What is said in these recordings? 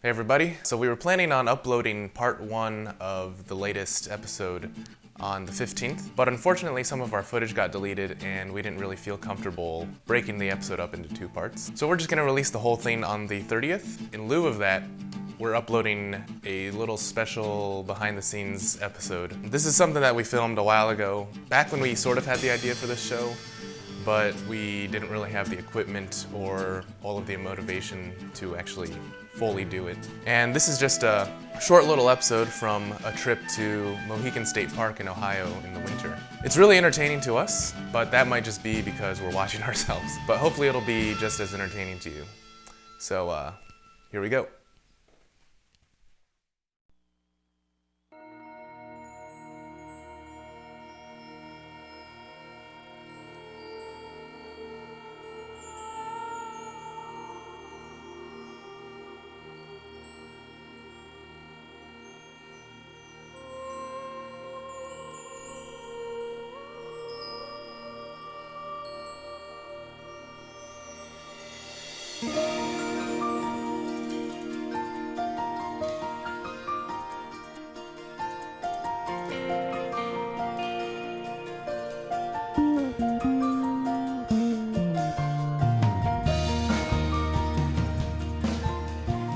Hey everybody. So we were planning on uploading part 1 of the latest episode on the 15th, but unfortunately some of our footage got deleted and we didn't really feel comfortable breaking the episode up into 2 parts. So we're just gonna release the whole thing on the 30th. In lieu of that, we're uploading a little special behind the scenes episode. This is something that we filmed a while ago, back when we sort of had the idea for this show, but we didn't really have the equipment or all of the motivation to actually fully do it. And this is just a short little episode from a trip to Mohican State Park in Ohio in the winter. It's really entertaining to us, but that might just be because we're watching ourselves. But hopefully it'll be just as entertaining to you. So here we go.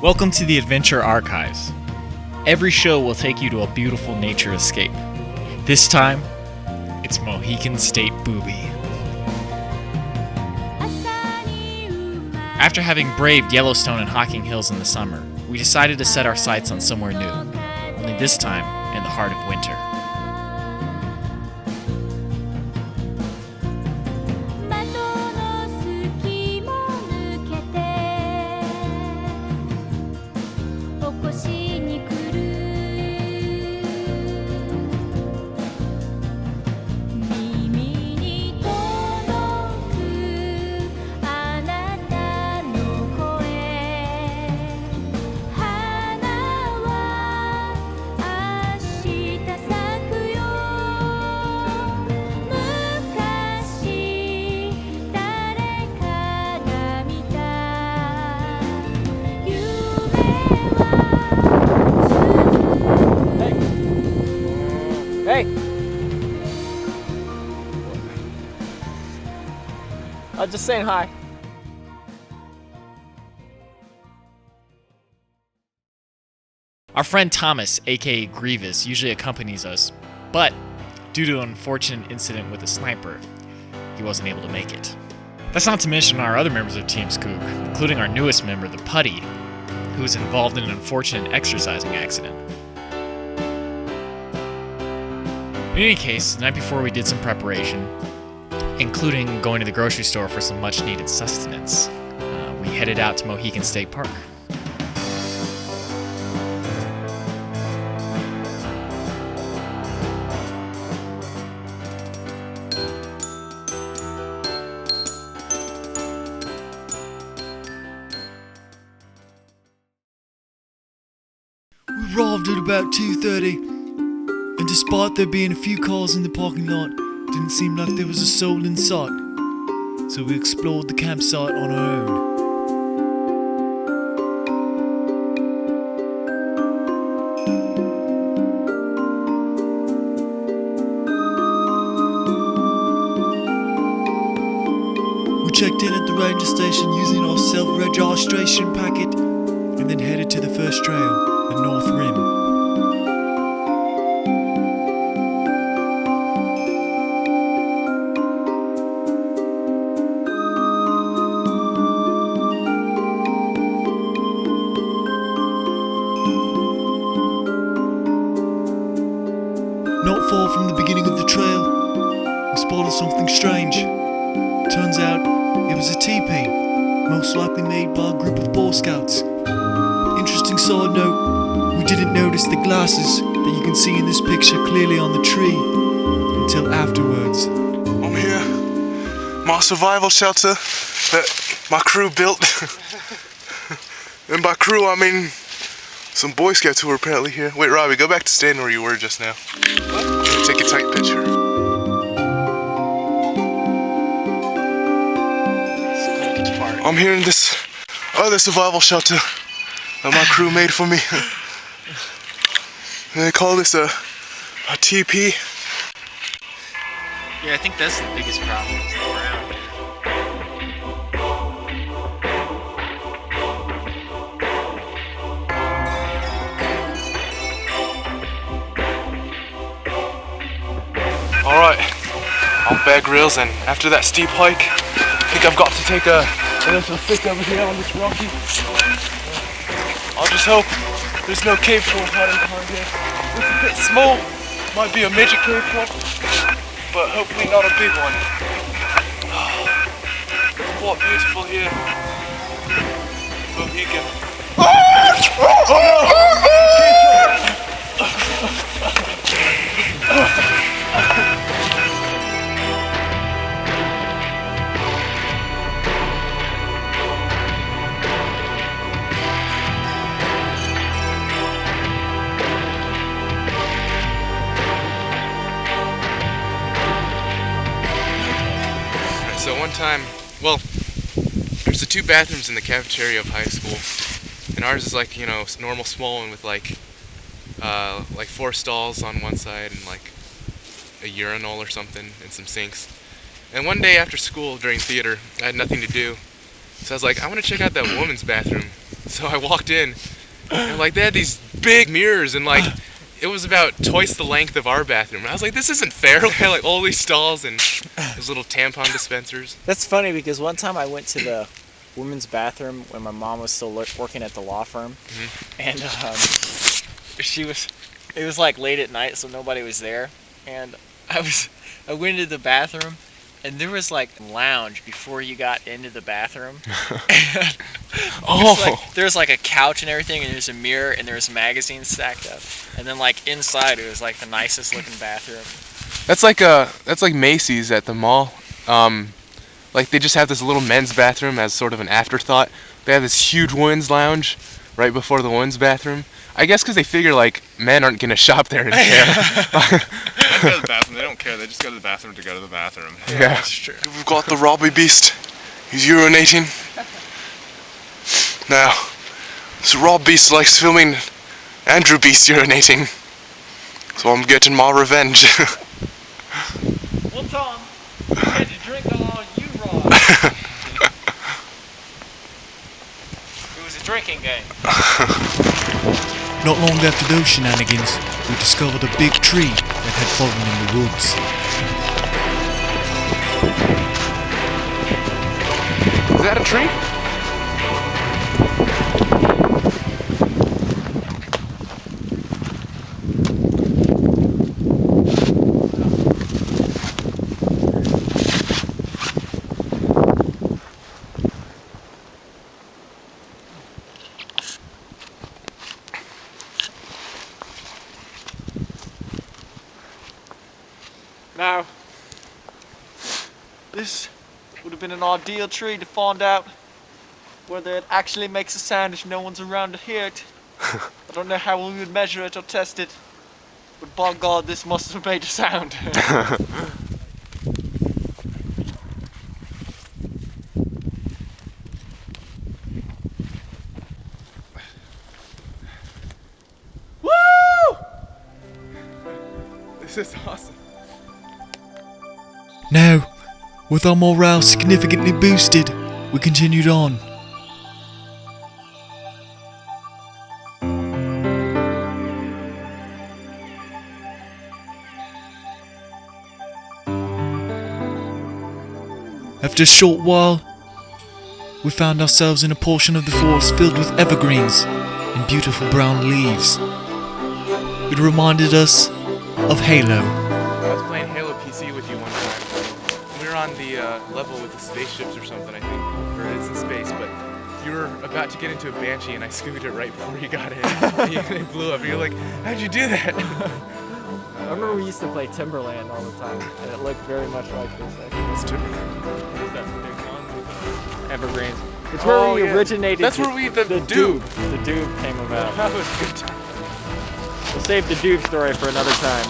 Welcome to the Adventure Archives. Every show will take you to a beautiful nature escape. This time, it's Mohican State Booby. After having braved Yellowstone and Hocking Hills in the summer, we decided to set our sights on somewhere new, only this time in the heart of winter. Hey! I'm just saying hi. Our friend Thomas, aka Grylls, usually accompanies us, but due to an unfortunate incident with a sniper, he wasn't able to make it. That's not to mention our other members of Team Skook, including our newest member, the Putty, who was involved in an unfortunate exercising accident. In any case, the night before we did some preparation, including going to the grocery store for some much needed sustenance. We headed out to Mohican State Park. We arrived at about 2:30. And despite there being a few cars in the parking lot, didn't seem like there was a soul in sight. So we explored the campsite on our own. We checked in at the ranger station using our self-registration packet, and then headed to the first trail, the North Rim. Not far from the beginning of the trail, we spotted something strange. Turns out, it was a teepee, most likely made by a group of Boy Scouts. Interesting side note, we didn't notice the glasses that you can see in this picture clearly on the tree until afterwards. I'm here, my survival shelter that my crew built. And by crew, I mean some Boy Scouts who were apparently here. Wait, Robbie, go back to standing where you were just now. Take a tight picture. I'm here in this other survival shelter that my crew made for me. They call this a TP. Yeah, I think that's the biggest problem is the ground. Alright, I'm Bear Grylls, and after that steep hike, I think I've got to take a little sit over here on this rocky. I'll just hope there's no cave troll hiding behind here. It's a bit small, might be a midget cave troll, but hopefully not a big one. It's quite beautiful here. Mohican. So one time, well, there's the 2 bathrooms in the cafeteria of high school, and ours is like, you know, normal small one with like 4 stalls on one side and like a urinal or something and some sinks. And one day after school during theater, I had nothing to do, so I was like, I want to check out that woman's bathroom. So I walked in, and like they had these big mirrors, and like it was about twice the length of our bathroom. And I was like, this isn't fair. They had like all these stalls and those little tampon dispensers. That's funny because one time I went to the women's bathroom when my mom was still working at the law firm, and it was like late at night, so nobody was there, and I went into the bathroom, and there was like a lounge before you got into the bathroom. There's like a couch and everything, and there's a mirror, and there's magazines stacked up, and then like inside it was like the nicest looking bathroom. That's like Macy's at the mall. Like they just have this little men's bathroom as sort of an afterthought. They have this huge women's lounge right before the women's bathroom. I guess because they figure like men aren't gonna shop there and care. They go to the bathroom. They don't care. They just go to the bathroom to go to the bathroom. Yeah, That's true. We've got the Robbie Beast. He's urinating. Now, this Rob Beast likes filming Andrew Beast urinating. So I'm getting my revenge. Well, Tom, you had to drink all you, Rob. It was a drinking game. Not long after those shenanigans, we discovered a big tree that had fallen in the woods. Is that a tree? Now, this would have been an ideal tree to find out whether it actually makes a sound if no one's around to hear it. I don't know how we would measure it or test it, but by God, this must have made a sound. Woo! This is awesome. Now, with our morale significantly boosted, we continued on. After a short while, we found ourselves in a portion of the forest filled with evergreens and beautiful brown leaves. It reminded us of Halo. I was playing Halo PC with you one time. We were on the level with the spaceships or something, I think, or it's in space, but you were about to get into a Banshee and I scooted it right before you got in. And it blew up. And you're like, how'd you do that? I remember we used to play Timberland all the time, and it looked very much like this. I think It's Timberland. Evergreens. It's where we originated. That's where we the doob. The doob came about. That was good time. We'll save the doob story for another time.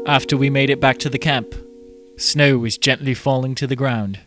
After we made it back to the camp, snow was gently falling to the ground.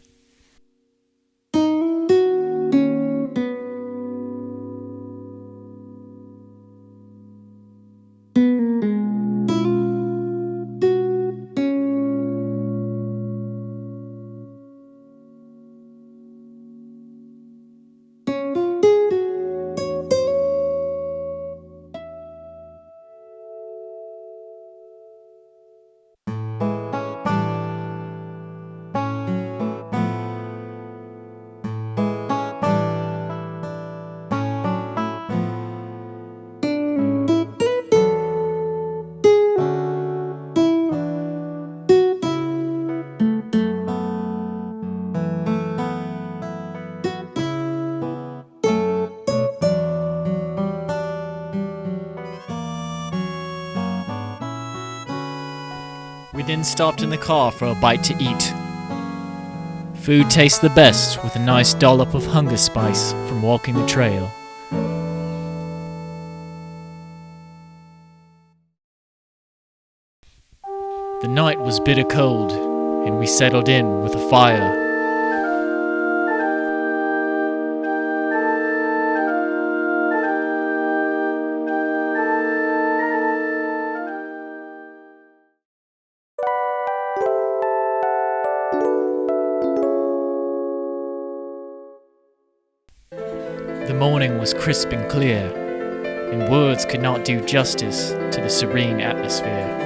We then stopped in the car for a bite to eat. Food tastes the best with a nice dollop of hunger spice from walking the trail. The night was bitter cold, and we settled in with a fire. The morning was crisp and clear, and words could not do justice to the serene atmosphere.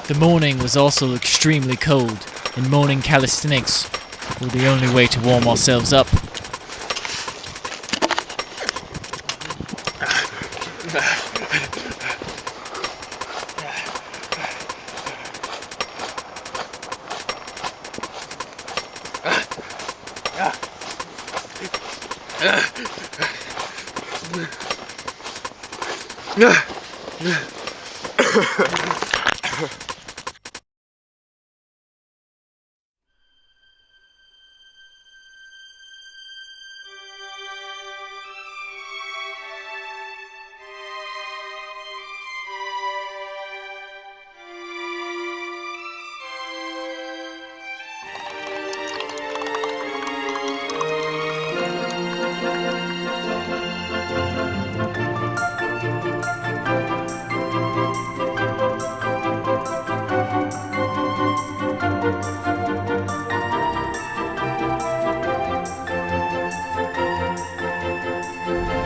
The morning was also extremely cold, and morning calisthenics were the only way to warm ourselves up.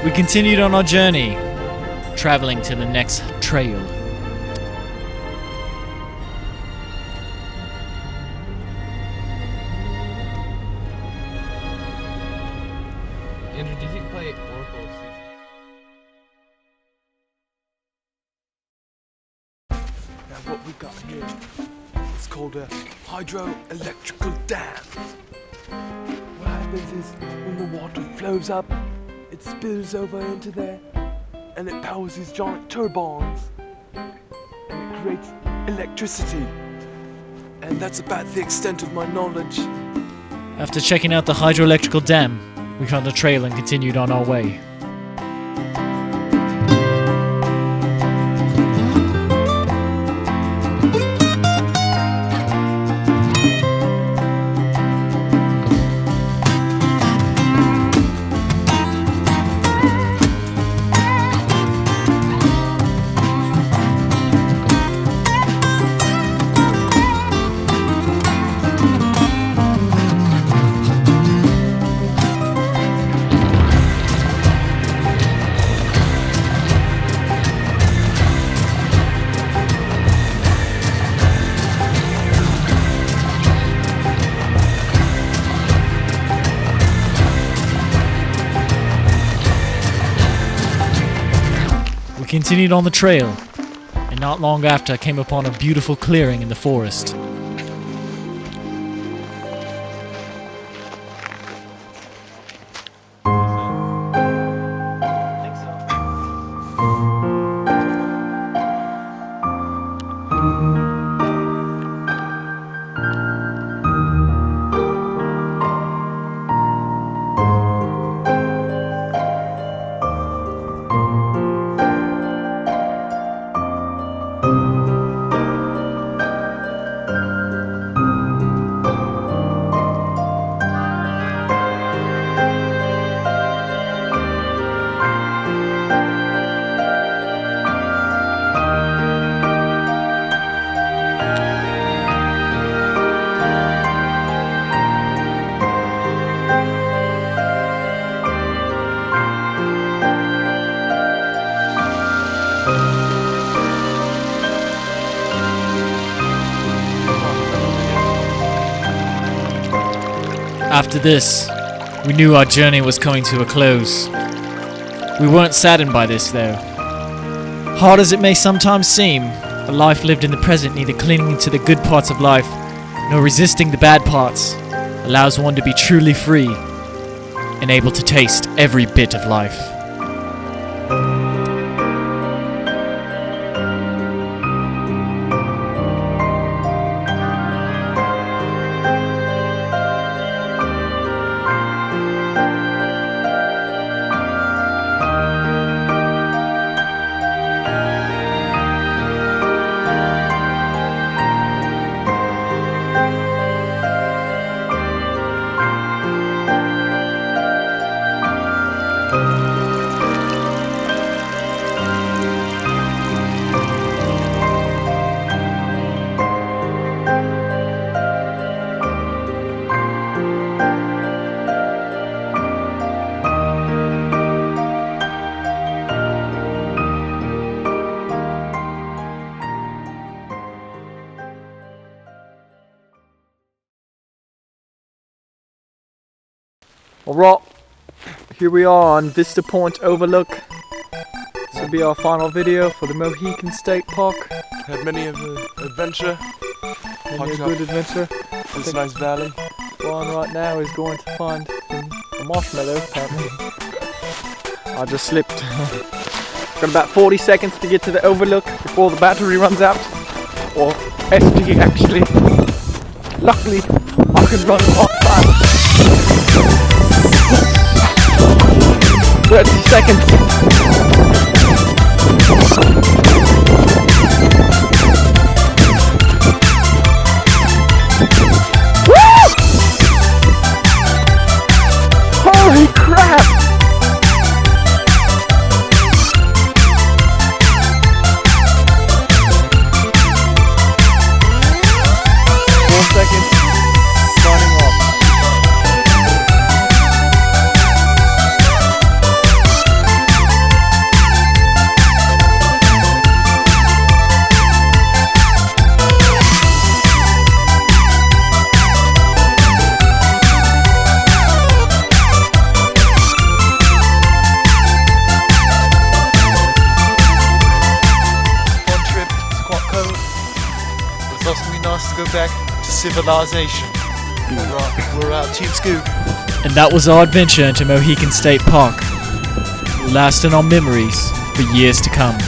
We continued on our journey, traveling to the next trail. Andrew, did you play Oracle Season? Now what we got here is called a hydroelectrical dam. What happens is when the water flows up, it spills over into there and it powers these giant turbines and it creates electricity. And that's about the extent of my knowledge. After checking out the hydroelectrical dam, we found a trail and continued on our way. We continued on the trail, and not long after came upon a beautiful clearing in the forest. After this, we knew our journey was coming to a close. We weren't saddened by this, though. Hard as it may sometimes seem, a life lived in the present, neither clinging to the good parts of life, nor resisting the bad parts, allows one to be truly free and able to taste every bit of life. Alright, here we are on Vista Point Overlook. This will be our final video for the Mohican State Park. Had many of an adventure. Maybe a good adventure. This nice valley. Juan right now is going to find a marshmallow, apparently. I just slipped. Got about 40 seconds to get to the overlook before the battery runs out. Or SD actually. Luckily, I can run quite fast. 30 seconds. Woo! Holy crap! Seconds, starting off. Fun trip, it's quite cold. It's also gonna be nice to go back to civilization. We're out Team Scoop. And that was our adventure into Mohican State Park. Lasting on memories for years to come.